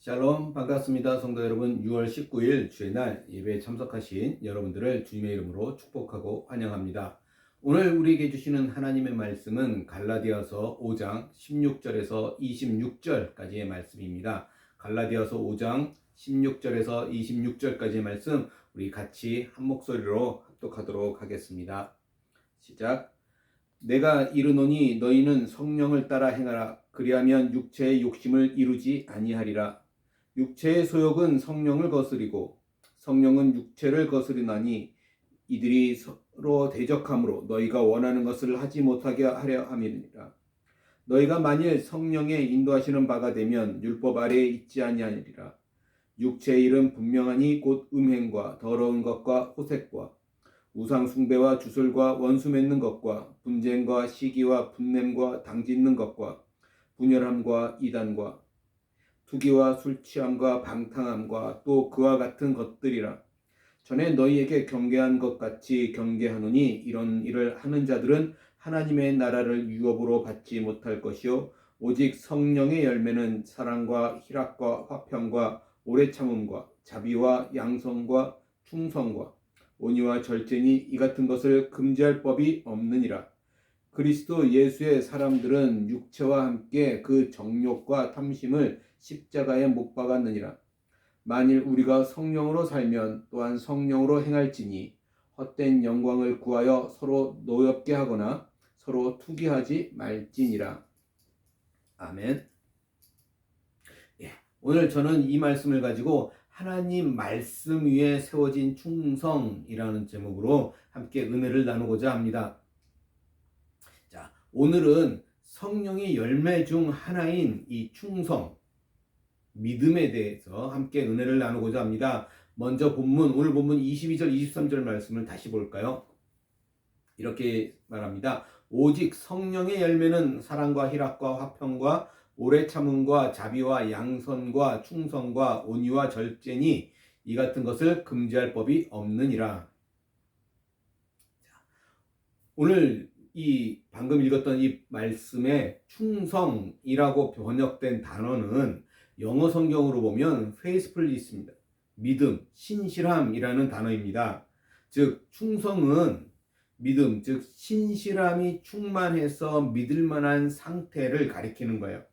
샬롬 반갑습니다. 성도 여러분, 6월 19일 주의 날 예배에 참석하신 여러분들을 주님의 이름으로 축복하고 환영합니다. 오늘 우리에게 주시는 하나님의 말씀은 갈라디아서 5장 16절에서 26절까지의 말씀입니다. 갈라디아서 5장 16절에서 26절까지의 말씀 우리 같이 한 목소리로 합독하도록 하겠습니다. 시작. 내가 이르노니 너희는 성령을 따라 행하라. 그리하면 육체의 욕심을 이루지 아니하리라. 육체의 소욕은 성령을 거스리고 성령은 육체를 거스리나니 이들이 서로 대적함으로 너희가 원하는 것을 하지 못하게 하려 함이니라. 너희가 만일 성령의 인도하시는 바가 되면 율법 아래에 있지 아니하리라. 육체의 일은 분명하니 곧 음행과 더러운 것과 호색과 우상 숭배와 주술과 원수 맺는 것과 분쟁과 시기와 분냄과 당짓는 것과 분열함과 이단과 투기와 술취함과 방탕함과 또 그와 같은 것들이라. 전에 너희에게 경계한 것 같이 경계하노니 이런 일을 하는 자들은 하나님의 나라를 유업으로 받지 못할 것이요 오직 성령의 열매는 사랑과 희락과 화평과 오래 참음과 자비와 양성과 충성과 온유와 절제니 이 같은 것을 금지할 법이 없느니라. 그리스도 예수의 사람들은 육체와 함께 그 정욕과 탐심을 십자가에 못 박았느니라. 만일 우리가 성령으로 살면 또한 성령으로 행할지니 헛된 영광을 구하여 서로 노엽게 하거나 서로 투기하지 말지니라. 아멘. 오늘 저는 이 말씀을 가지고 하나님 말씀 위에 세워진 충성이라는 제목으로 함께 은혜를 나누고자 합니다. 자, 오늘은 성령의 열매 중 하나인 이 충성, 믿음에 대해서 함께 은혜를 나누고자 합니다. 먼저 오늘 본문 22절, 23절 말씀을 다시 볼까요? 이렇게 말합니다. 오직 성령의 열매는 사랑과 희락과 화평과 오래 참음과 자비와 양선과 충성과 온유와 절제니 이 같은 것을 금지할 법이 없느니라. 오늘 이 방금 읽었던 이 말씀에 충성이라고 번역된 단어는 영어 성경으로 보면 faithfulness입니다. 믿음, 신실함이라는 단어입니다. 즉 충성은 믿음, 즉 신실함이 충만해서 믿을 만한 상태를 가리키는 거예요.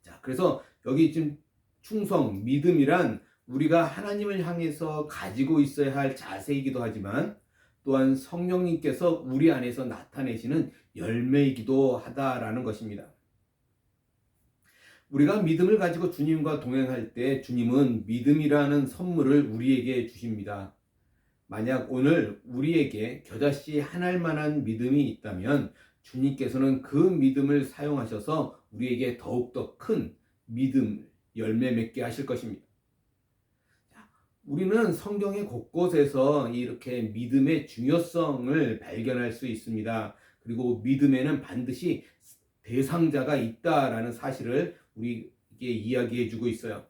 자, 그래서 여기 지금 충성, 믿음이란 우리가 하나님을 향해서 가지고 있어야 할 자세이기도 하지만 또한 성령님께서 우리 안에서 나타내시는 열매이기도 하다라는 것입니다. 우리가 믿음을 가지고 주님과 동행할 때 주님은 믿음이라는 선물을 우리에게 주십니다. 만약 오늘 우리에게 겨자씨 하나일 만한 믿음이 있다면 주님께서는 그 믿음을 사용하셔서 우리에게 더욱더 큰 믿음, 열매 맺게 하실 것입니다. 우리는 성경의 곳곳에서 이렇게 믿음의 중요성을 발견할 수 있습니다. 그리고 믿음에는 반드시 대상자가 있다라는 사실을 우리에게 이야기해 주고 있어요.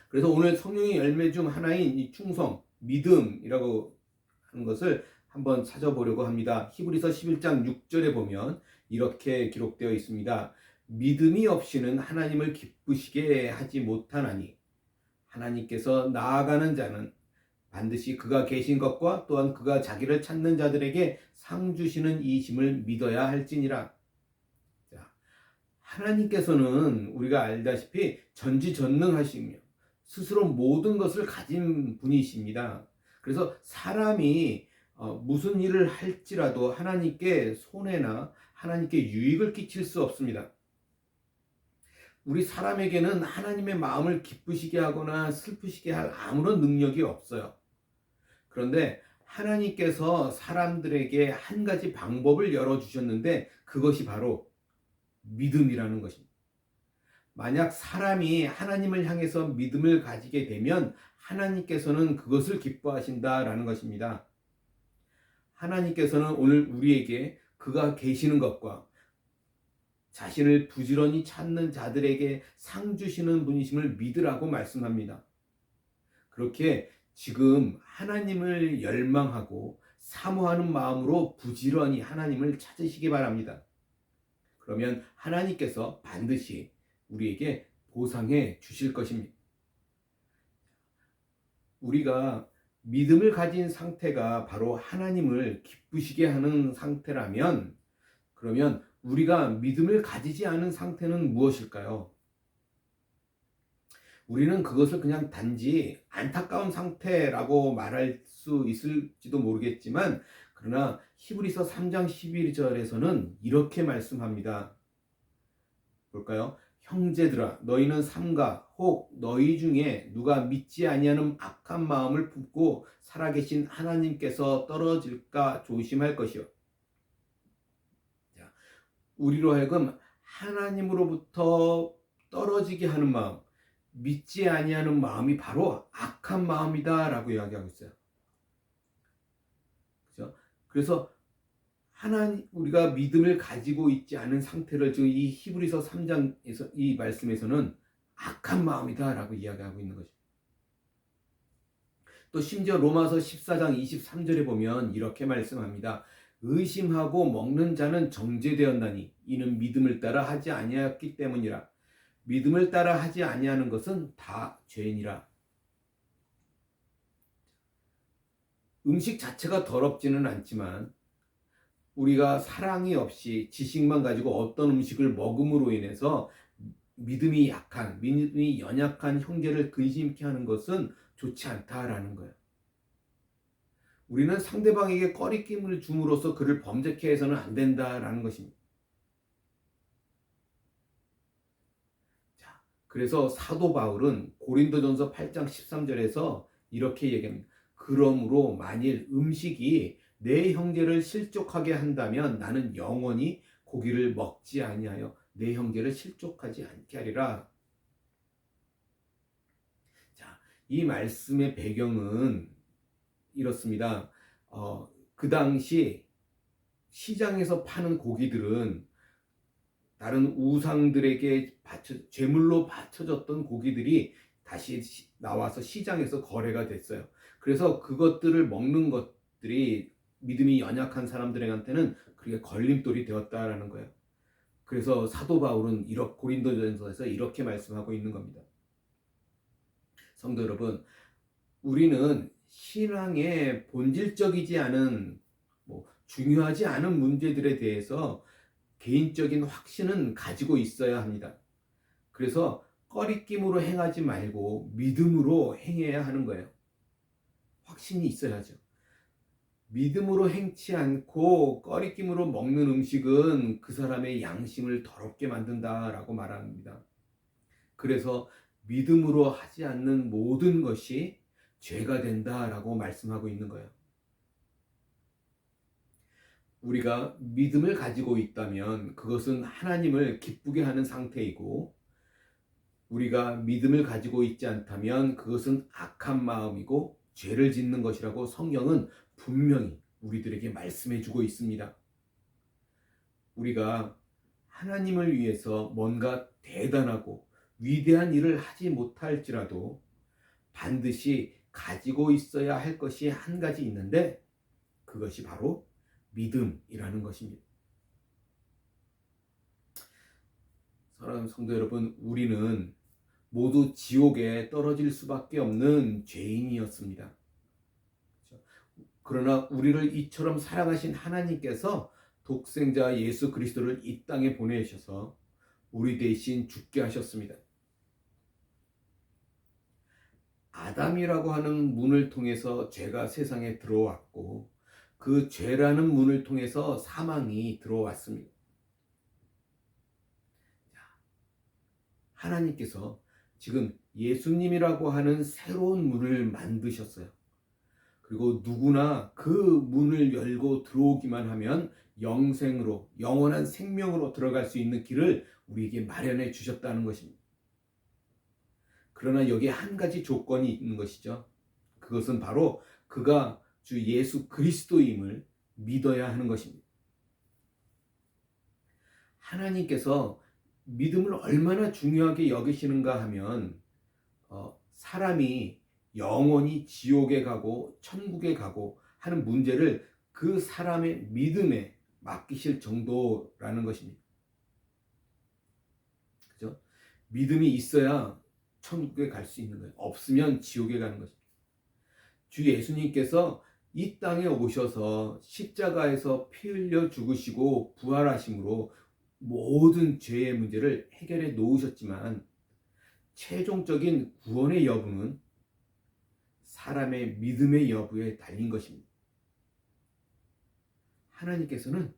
그래서 오늘 성령의 열매 중 하나인 이 충성, 믿음이라고 하는 것을 한번 찾아보려고 합니다. 히브리서 11장 6절에 보면 이렇게 기록되어 있습니다. 믿음이 없이는 하나님을 기쁘시게 하지 못하나니 하나님께서 나아가는 자는 반드시 그가 계신 것과 또한 그가 자기를 찾는 자들에게 상 주시는 이심을 믿어야 할지니라. 자, 하나님께서는 우리가 알다시피 전지전능하시며 스스로 모든 것을 가진 분이십니다. 그래서 사람이 무슨 일을 할지라도 하나님께 손해나 하나님께 유익을 끼칠 수 없습니다. 우리 사람에게는 하나님의 마음을 기쁘시게 하거나 슬프시게 할 아무런 능력이 없어요. 그런데 하나님께서 사람들에게 한 가지 방법을 열어주셨는데 그것이 바로 믿음이라는 것입니다. 만약 사람이 하나님을 향해서 믿음을 가지게 되면 하나님께서는 그것을 기뻐하신다라는 것입니다. 하나님께서는 오늘 우리에게 그가 계시는 것과 자신을 부지런히 찾는 자들에게 상 주시는 분이심을 믿으라고 말씀합니다. 그렇게 지금 하나님을 열망하고 사모하는 마음으로 부지런히 하나님을 찾으시기 바랍니다. 그러면 하나님께서 반드시 우리에게 보상해 주실 것입니다. 우리가 믿음을 가진 상태가 바로 하나님을 기쁘시게 하는 상태라면, 그러면 우리가 믿음을 가지지 않은 상태는 무엇일까요? 우리는 그것을 그냥 단지 안타까운 상태라고 말할 수 있을지도 모르겠지만, 그러나 히브리서 3장 11절에서는 이렇게 말씀합니다. 볼까요? 형제들아, 너희는 삼가 혹 너희 중에 누가 믿지 아니하는 악한 마음을 품고 살아계신 하나님께서 떨어질까 조심할 것이요. 자, 우리로 하여금 하나님으로부터 떨어지게 하는 마음, 믿지 아니하는 마음이 바로 악한 마음이다라고 이야기하고 있어요. 그렇죠? 그래서 우리가 믿음을 가지고 있지 않은 상태를 지금 이 히브리서 3장에서 이 말씀에서는 악한 마음이다라고 이야기하고 있는 거죠. 또 심지어 로마서 14장 23절에 보면 이렇게 말씀합니다. 의심하고 먹는 자는 정죄되었나니 이는 믿음을 따라 하지 아니하였기 때문이라. 믿음을 따라 하지 아니하는 것은 다 죄이니라. 음식 자체가 더럽지는 않지만 우리가 사랑이 없이 지식만 가지고 어떤 음식을 먹음으로 인해서 믿음이 연약한 형제를 근심케 하는 것은 좋지 않다라는 거예요. 우리는 상대방에게 꺼리낌을 줌으로써 그를 범죄케 해서는 안 된다라는 것입니다. 자, 그래서 사도 바울은 고린도전서 8장 13절에서 이렇게 얘기합니다. 그러므로 만일 음식이 내 형제를 실족하게 한다면 나는 영원히 고기를 먹지 아니하여 내 형제를 실족하지 않게 하리라. 자, 이 말씀의 배경은 이렇습니다. 그 당시 시장에서 파는 고기들은 다른 우상들에게 제물로 바쳐졌던 고기들이 다시 나와서 시장에서 거래가 됐어요. 그래서 그것들을 먹는 것들이 믿음이 연약한 사람들한테는 그게 걸림돌이 되었다라는 거예요. 그래서 사도 바울은 고린도전서에서 이렇게 말씀하고 있는 겁니다. 성도 여러분, 우리는 신앙의 본질적이지 않은 중요하지 않은 문제들에 대해서 개인적인 확신은 가지고 있어야 합니다. 그래서 꺼리낌으로 행하지 말고 믿음으로 행해야 하는 거예요. 확신이 있어야죠. 믿음으로 행치 않고 꺼리낌으로 먹는 음식은 그 사람의 양심을 더럽게 만든다라고 말합니다. 그래서 믿음으로 하지 않는 모든 것이 죄가 된다라고 말씀하고 있는 거예요. 우리가 믿음을 가지고 있다면 그것은 하나님을 기쁘게 하는 상태이고, 우리가 믿음을 가지고 있지 않다면 그것은 악한 마음이고 죄를 짓는 것이라고 성경은 분명히 우리들에게 말씀해 주고 있습니다. 우리가 하나님을 위해서 뭔가 대단하고 위대한 일을 하지 못할지라도 반드시 가지고 있어야 할 것이 한 가지 있는데, 그것이 바로 믿음이라는 것입니다. 사랑하는 성도 여러분, 우리는 모두 지옥에 떨어질 수밖에 없는 죄인이었습니다. 그러나 우리를 이처럼 사랑하신 하나님께서 독생자 예수 그리스도를 이 땅에 보내셔서 우리 대신 죽게 하셨습니다. 아담이라고 하는 문을 통해서 죄가 세상에 들어왔고, 그 죄라는 문을 통해서 사망이 들어왔습니다. 하나님께서 지금 예수님이라고 하는 새로운 문을 만드셨어요. 그리고 누구나 그 문을 열고 들어오기만 하면 영생으로, 영원한 생명으로 들어갈 수 있는 길을 우리에게 마련해 주셨다는 것입니다. 그러나 여기에 한 가지 조건이 있는 것이죠. 그것은 바로 그가 주 예수 그리스도임을 믿어야 하는 것입니다. 하나님께서 믿음을 얼마나 중요하게 여기시는가 하면 사람이 영원히 지옥에 가고 천국에 가고 하는 문제를 그 사람의 믿음에 맡기실 정도라는 것입니다. 그죠? 믿음이 있어야 천국에 갈 수 있는 거예요. 없으면 지옥에 가는 것입니다. 주 예수님께서 이 땅에 오셔서 십자가에서 피 흘려 죽으시고 부활하심으로 모든 죄의 문제를 해결해 놓으셨지만 최종적인 구원의 여부는 사람의 믿음의 여부에 달린 것입니다. 하나님께서는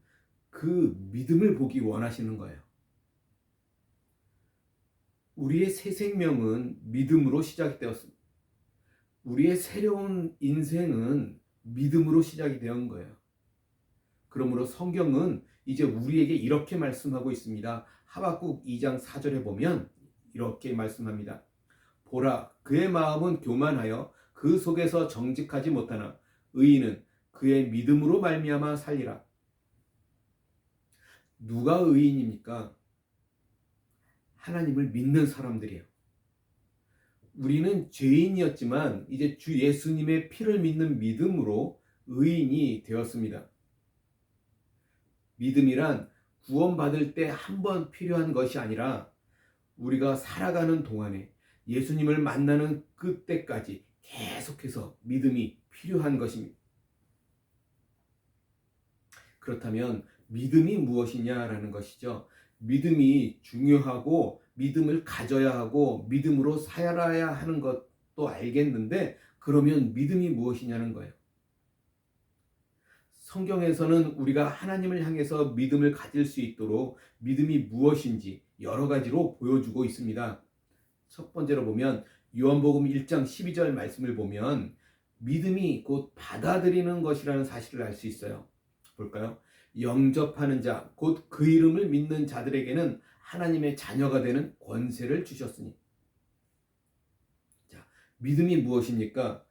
그 믿음을 보기 원하시는 거예요. 우리의 새 생명은 믿음으로 시작이 되었습니다. 우리의 새로운 인생은 믿음으로 시작이 된 거예요. 그러므로 성경은 이제 우리에게 이렇게 말씀하고 있습니다. 하박국 2장 4절에 보면 이렇게 말씀합니다. 보라, 그의 마음은 교만하여 그 속에서 정직하지 못하나 의인은 그의 믿음으로 말미암아 살리라. 누가 의인입니까? 하나님을 믿는 사람들이에요. 우리는 죄인이었지만 이제 주 예수님의 피를 믿는 믿음으로 의인이 되었습니다. 믿음이란 구원받을 때 한 번 필요한 것이 아니라 우리가 살아가는 동안에 예수님을 만나는 그때까지 계속해서 믿음이 필요한 것입니다. 그렇다면 믿음이 무엇이냐라는 것이죠. 믿음이 중요하고 믿음을 가져야 하고 믿음으로 살아야 하는 것도 알겠는데 그러면 믿음이 무엇이냐는 거예요. 성경에서는 우리가 하나님을 향해서 믿음을 가질 수 있도록 믿음이 무엇인지 여러 가지로 보여주고 있습니다. 첫 번째로 보면 요한복음 1장 12절 말씀을 보면 믿음이 곧 받아들이는 것이라는 사실을 알 수 있어요. 볼까요? 영접하는 자, 곧 그 이름을 믿는 자들에게는 하나님의 자녀가 되는 권세를 주셨으니. 자, 믿음이 무엇입니까?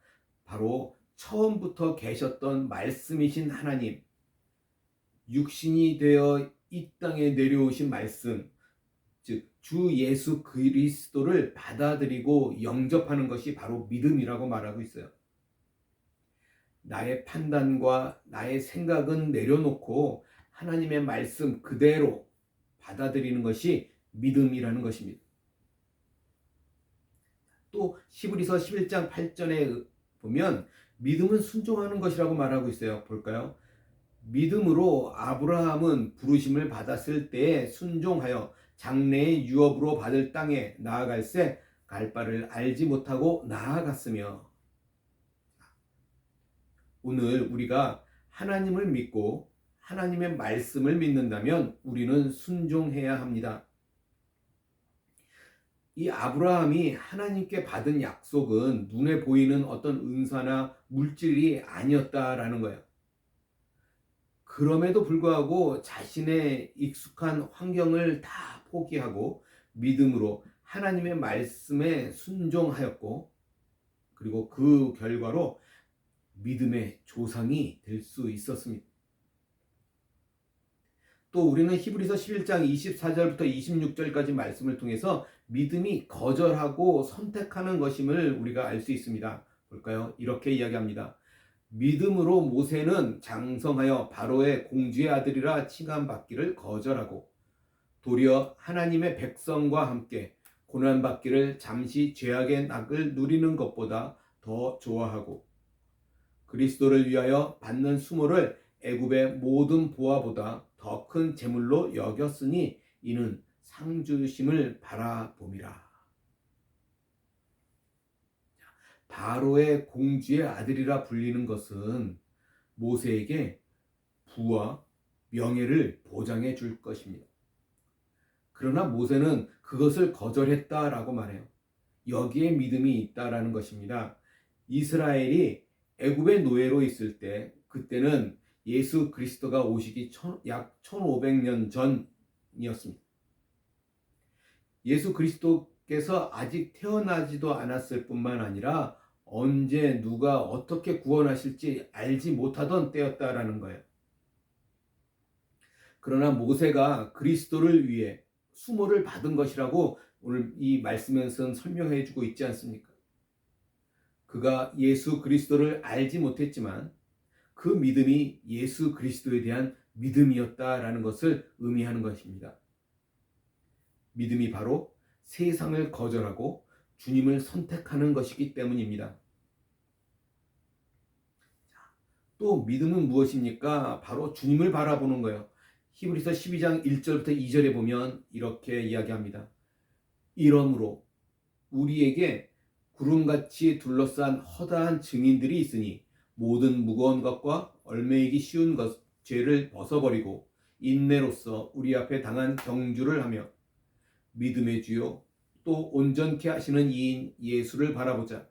바로 처음부터 계셨던 말씀이신 하나님, 육신이 되어 이 땅에 내려오신 말씀, 즉 주 예수 그리스도를 받아들이고 영접하는 것이 바로 믿음이라고 말하고 있어요. 나의 판단과 나의 생각은 내려놓고 하나님의 말씀 그대로 받아들이는 것이 믿음이라는 것입니다. 또 히브리서 11장 8절에 보면 믿음은 순종하는 것이라고 말하고 있어요. 볼까요? 믿음으로 아브라함은 부르심을 받았을 때에 순종하여 장래의 유업으로 받을 땅에 나아갈새 갈 바를 알지 못하고 나아갔으며. 오늘 우리가 하나님을 믿고 하나님의 말씀을 믿는다면 우리는 순종해야 합니다. 이 아브라함이 하나님께 받은 약속은 눈에 보이는 어떤 은사나 물질이 아니었다라는 거예요. 그럼에도 불구하고 자신의 익숙한 환경을 다 포기하고 믿음으로 하나님의 말씀에 순종하였고, 그리고 그 결과로 믿음의 조상이 될 수 있었습니다. 또 우리는 히브리서 11장 24절부터 26절까지 말씀을 통해서 믿음이 거절하고 선택하는 것임을 우리가 알 수 있습니다. 볼까요? 이렇게 이야기합니다. 믿음으로 모세는 장성하여 바로의 공주의 아들이라 칭함받기를 거절하고 도리어 하나님의 백성과 함께 고난받기를 잠시 죄악의 낙을 누리는 것보다 더 좋아하고 그리스도를 위하여 받는 수모를 애굽의 모든 보화보다 더 큰 재물로 여겼으니 이는 상 주심을 바라봄이라. 바로의 공주의 아들이라 불리는 것은 모세에게 부와 명예를 보장해 줄 것입니다. 그러나 모세는 그것을 거절했다라고 말해요. 여기에 믿음이 있다라는 것입니다. 이스라엘이 애굽의 노예로 있을 때, 그때는 예수 그리스도가 오시기 약 1500년 전이었습니다. 예수 그리스도께서 아직 태어나지도 않았을 뿐만 아니라 언제 누가 어떻게 구원하실지 알지 못하던 때였다라는 거예요. 그러나 모세가 그리스도를 위해 수모를 받은 것이라고 오늘 이 말씀에서는 설명해 주고 있지 않습니까? 그가 예수 그리스도를 알지 못했지만 그 믿음이 예수 그리스도에 대한 믿음이었다라는 것을 의미하는 것입니다. 믿음이 바로 세상을 거절하고 주님을 선택하는 것이기 때문입니다. 또 믿음은 무엇입니까? 바로 주님을 바라보는 거예요. 히브리서 12장 1절부터 2절에 보면 이렇게 이야기합니다. 이러므로 우리에게 구름같이 둘러싼 허다한 증인들이 있으니 모든 무거운 것과 얽매이기 쉬운 죄를 벗어버리고 인내로써 우리 앞에 당한 경주를 하며 믿음의 주요 또 온전케 하시는 이인 예수를 바라보자.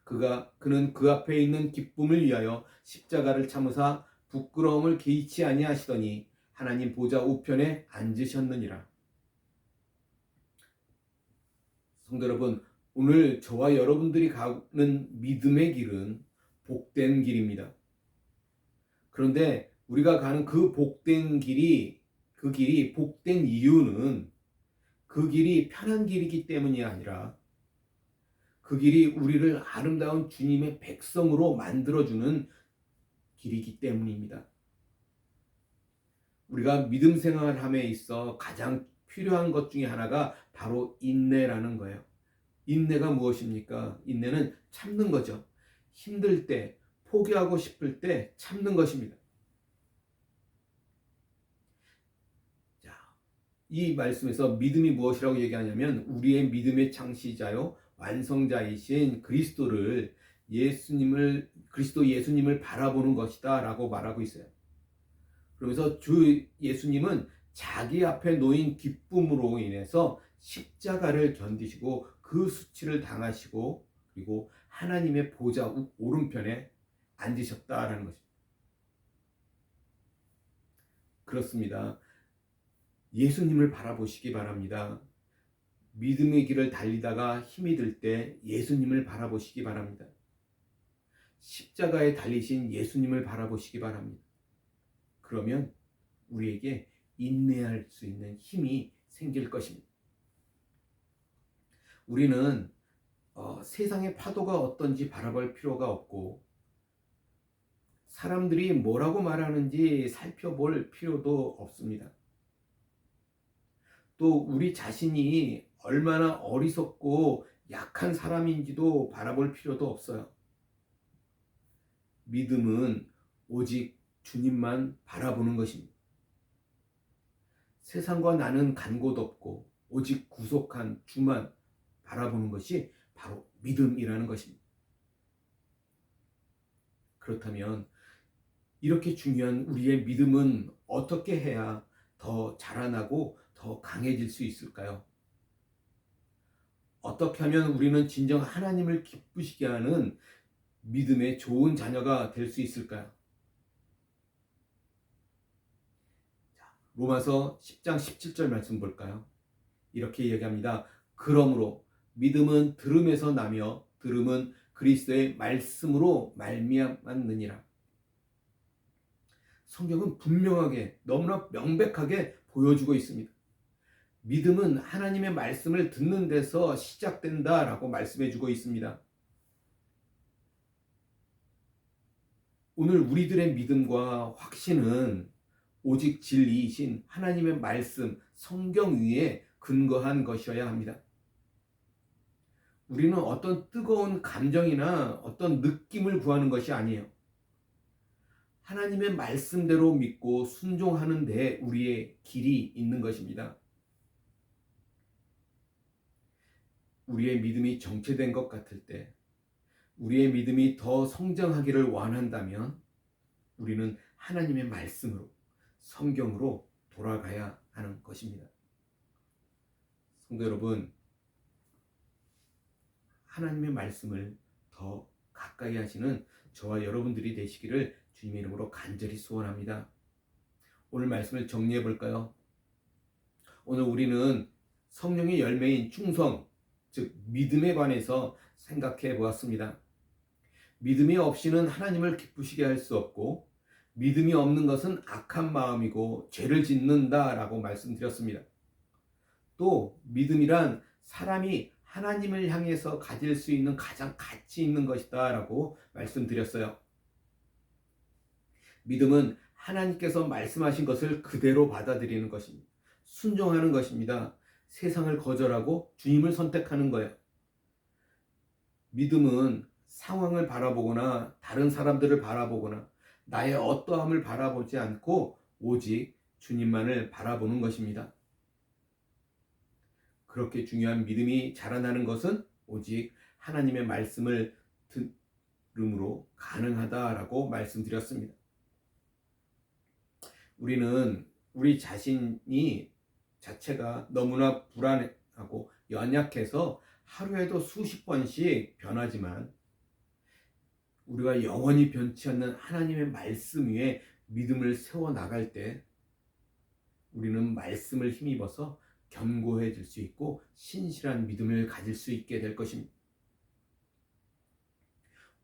그는 그 앞에 있는 기쁨을 위하여 십자가를 참으사 부끄러움을 개의치 아니하시더니 하나님 보좌 우편에 앉으셨느니라. 성도 여러분, 오늘 저와 여러분들이 가는 믿음의 길은 복된 길입니다. 그런데 우리가 가는 그 길이 복된 이유는 그 길이 편한 길이기 때문이 아니라 그 길이 우리를 아름다운 주님의 백성으로 만들어주는 길이기 때문입니다. 우리가 믿음 생활함에 있어 가장 필요한 것 중에 하나가 바로 인내라는 거예요. 인내가 무엇입니까? 인내는 참는 거죠. 힘들 때, 포기하고 싶을 때 참는 것입니다. 자, 이 말씀에서 믿음이 무엇이라고 얘기하냐면 우리의 믿음의 창시자요 완성자이신 그리스도 예수님을 바라보는 것이다 라고 말하고 있어요. 그러면서 주 예수님은 자기 앞에 놓인 기쁨으로 인해서 십자가를 견디시고 그 수치를 당하시고 그리고 하나님의 보좌 오른편에 앉으셨다라는 것입니다. 그렇습니다. 예수님을 바라보시기 바랍니다. 믿음의 길을 달리다가 힘이 들 때 예수님을 바라보시기 바랍니다. 십자가에 달리신 예수님을 바라보시기 바랍니다. 그러면 우리에게 인내할 수 있는 힘이 생길 것입니다. 우리는 세상의 파도가 어떤지 바라볼 필요가 없고 사람들이 뭐라고 말하는지 살펴볼 필요도 없습니다. 또 우리 자신이 얼마나 어리석고 약한 사람인지도 바라볼 필요도 없어요. 믿음은 오직 주님만 바라보는 것입니다. 세상과 나는 간 곳 없고 오직 구속한 주만 바라보는 것이 바로 믿음이라는 것입니다. 그렇다면 이렇게 중요한 우리의 믿음은 어떻게 해야 더 자라나고 더 강해질 수 있을까요? 어떻게 하면 우리는 진정 하나님을 기쁘시게 하는 믿음의 좋은 자녀가 될 수 있을까요? 로마서 10장 17절 말씀 볼까요? 이렇게 이야기합니다. 그러므로 믿음은 들음에서 나며 들음은 그리스도의 말씀으로 말미암았느니라. 성경은 분명하게 너무나 명백하게 보여주고 있습니다. 믿음은 하나님의 말씀을 듣는 데서 시작된다라고 말씀해주고 있습니다. 오늘 우리들의 믿음과 확신은 오직 진리이신 하나님의 말씀, 성경 위에 근거한 것이어야 합니다. 우리는 어떤 뜨거운 감정이나 어떤 느낌을 구하는 것이 아니에요. 하나님의 말씀대로 믿고 순종하는 데 우리의 길이 있는 것입니다. 우리의 믿음이 정체된 것 같을 때, 우리의 믿음이 더 성장하기를 원한다면 우리는 하나님의 말씀으로, 성경으로 돌아가야 하는 것입니다. 성도 여러분, 하나님의 말씀을 더 가까이 하시는 저와 여러분들이 되시기를 주님의 이름으로 간절히 소원합니다. 오늘 말씀을 정리해 볼까요? 오늘 우리는 성령의 열매인 충성, 즉 믿음에 관해서 생각해 보았습니다. 믿음이 없이는 하나님을 기쁘시게 할 수 없고 믿음이 없는 것은 악한 마음이고 죄를 짓는다라고 말씀드렸습니다. 또 믿음이란 사람이 하나님을 향해서 가질 수 있는 가장 가치 있는 것이다 라고 말씀드렸어요. 믿음은 하나님께서 말씀하신 것을 그대로 받아들이는 것입니다. 순종하는 것입니다. 세상을 거절하고 주님을 선택하는 거예요. 믿음은 상황을 바라보거나 다른 사람들을 바라보거나 나의 어떠함을 바라보지 않고 오직 주님만을 바라보는 것입니다. 그렇게 중요한 믿음이 자라나는 것은 오직 하나님의 말씀을 들음으로 가능하다라고 말씀드렸습니다. 우리는 우리 자신이 자체가 너무나 불안하고 연약해서 하루에도 수십 번씩 변하지만 우리가 영원히 변치 않는 하나님의 말씀 위에 믿음을 세워 나갈 때 우리는 말씀을 힘입어서 견고해질 수 있고 신실한 믿음을 가질 수 있게 될 것입니다.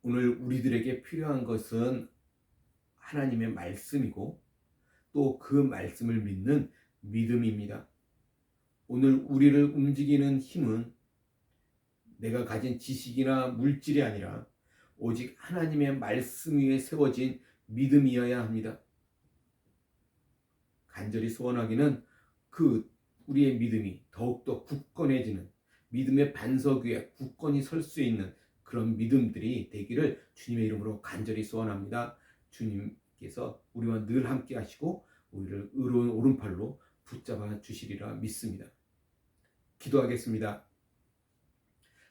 오늘 우리들에게 필요한 것은 하나님의 말씀이고 또 그 말씀을 믿는 믿음입니다. 오늘 우리를 움직이는 힘은 내가 가진 지식이나 물질이 아니라 오직 하나님의 말씀 위에 세워진 믿음이어야 합니다. 간절히 소원하기는 우리의 믿음이 더욱더 굳건해지는 믿음의 반석 위에 굳건히 설 수 있는 그런 믿음들이 되기를 주님의 이름으로 간절히 소원합니다. 주님께서 우리와 늘 함께 하시고 우리를 의로운 오른팔로 붙잡아 주시리라 믿습니다. 기도하겠습니다.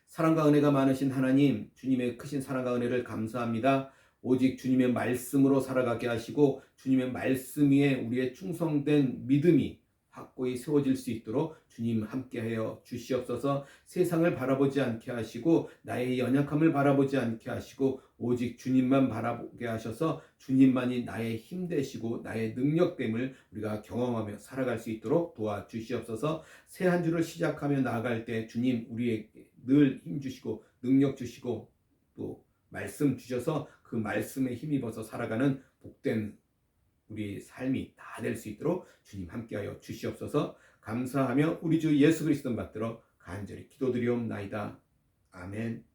사랑과 은혜가 많으신 하나님, 주님의 크신 사랑과 은혜를 감사합니다. 오직 주님의 말씀으로 살아가게 하시고 주님의 말씀 위에 우리의 충성된 믿음이 확고히 세워질 수 있도록 주님 함께하여 주시옵소서. 세상을 바라보지 않게 하시고 나의 연약함을 바라보지 않게 하시고 오직 주님만 바라보게 하셔서 주님만이 나의 힘 되시고 나의 능력됨을 우리가 경험하며 살아갈 수 있도록 도와주시옵소서. 새 한 주를 시작하며 나아갈 때 주님 우리에게 늘 힘 주시고 능력 주시고 또 말씀 주셔서 그 말씀에 힘입어서 살아가는 복된 우리 삶이 다 될 수 있도록 주님 함께하여 주시옵소서. 감사하며 우리 주 예수 그리스도 받들어 간절히 기도드리옵나이다. 아멘.